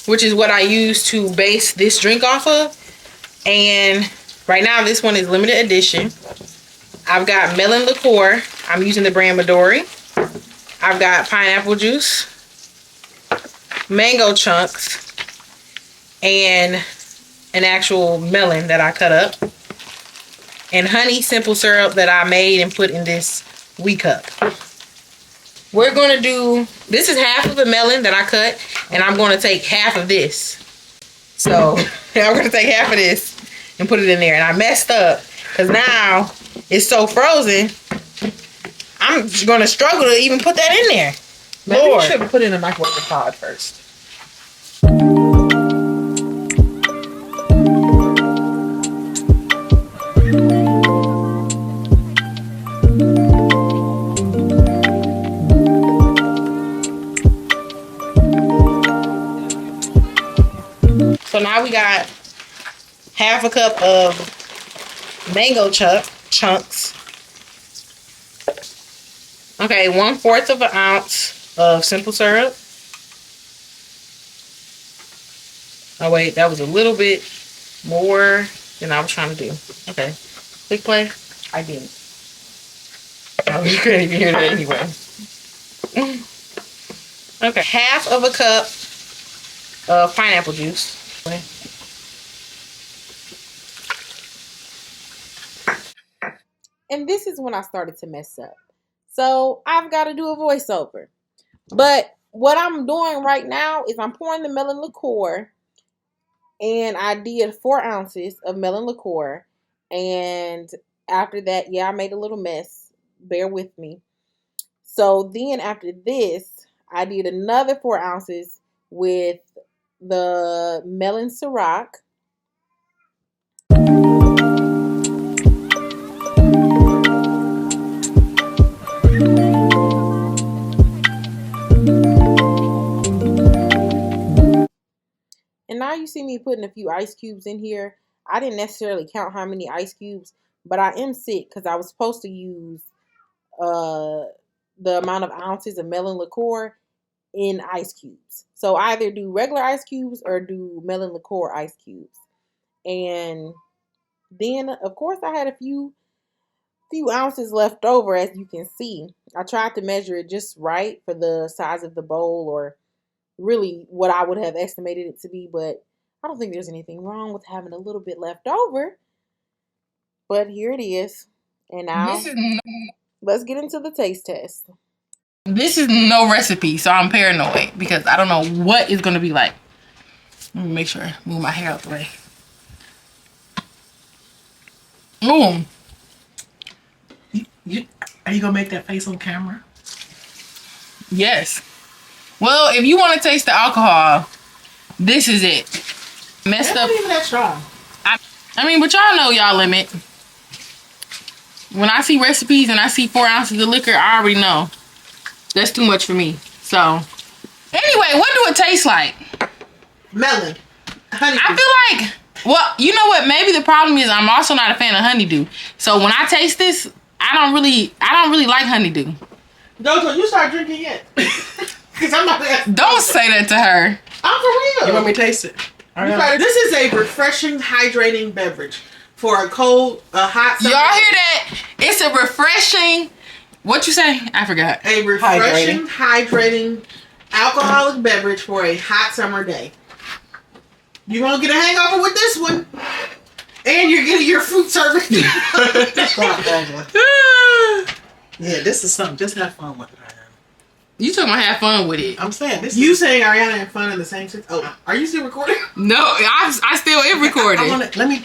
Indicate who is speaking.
Speaker 1: which is what I use to base this drink off of. And right now this one is limited edition. I've got melon liqueur. I'm using the brand Midori. I've got pineapple juice, mango chunks, and an actual melon that I cut up, and honey simple syrup that I made and put in this wee cup. We're going to do, this is half of a melon that I cut, and I'm going to take half of this. So I'm going to take half of this and put it in there. And I messed up because now it's so frozen. I'm going to struggle to even put that in there.
Speaker 2: Maybe you should put it in the microwave to thaw it first.
Speaker 1: So now we got half a cup of mango chunks. Okay, 1/4 of an ounce of simple syrup. Oh wait, that was a little bit more than I was trying to do. Okay, click play.
Speaker 2: I didn't.
Speaker 1: Oh, you couldn't even hear that anyway. Okay, half of a cup of pineapple juice. And this is when I started to mess up. So I've got to do a voiceover. But what I'm doing right now is I'm pouring the melon liqueur. And I did 4 ounces of melon liqueur. And after that, yeah, I made a little mess. Bear with me. So then after this, I did another 4 ounces with the Melon Ciroc. And now you see me putting a few ice cubes in here. I didn't necessarily count how many ice cubes, but I am sick because I was supposed to use the amount of ounces of melon liqueur in ice cubes. So either do regular ice cubes or do melon liqueur ice cubes. And then, of course, I had a few ounces left over, as you can see. I tried to measure it just right for the size of the bowl, or really what I would have estimated it to be, but I don't think there's anything wrong with having a little bit left over. But here it is. And now let's get into the taste test.
Speaker 3: This is no recipe, so I'm paranoid because I don't know what it's gonna be like. Let me make sure, move my hair out the way. Ooh.
Speaker 2: Are you gonna make that face on camera?
Speaker 3: Yes. Well, if you want to taste the alcohol, this is it. Messed up.
Speaker 2: Not even that strong.
Speaker 3: I mean, but y'all know y'all limit. When I see recipes and I see 4 ounces of liquor, I already know that's too much for me. So, anyway, what do it taste like?
Speaker 2: Melon. Honeydew.
Speaker 3: I feel like, well, you know what? Maybe the problem is I'm also not a fan of honeydew. So when I taste this, I don't really like honeydew.
Speaker 2: Don't you start drinking yet? Because I'm not.
Speaker 3: Don't say that to her.
Speaker 2: I'm for real.
Speaker 4: You want me to taste it?
Speaker 2: This is a refreshing, hydrating beverage for a cold, hot summer.
Speaker 3: Y'all hear that? It's a refreshing. What you say? I forgot.
Speaker 2: A refreshing, hydrating alcoholic beverage for a hot summer day. You won't get a hangover with this one. And you're getting your fruit serving.
Speaker 4: Yeah, this is something. Just have fun with it.
Speaker 3: You told me to have fun with it.
Speaker 4: I'm saying this.
Speaker 2: You saying Ariana and fun in the same sentence? Oh, are you still recording?
Speaker 3: No, I still am recording.
Speaker 4: Let me.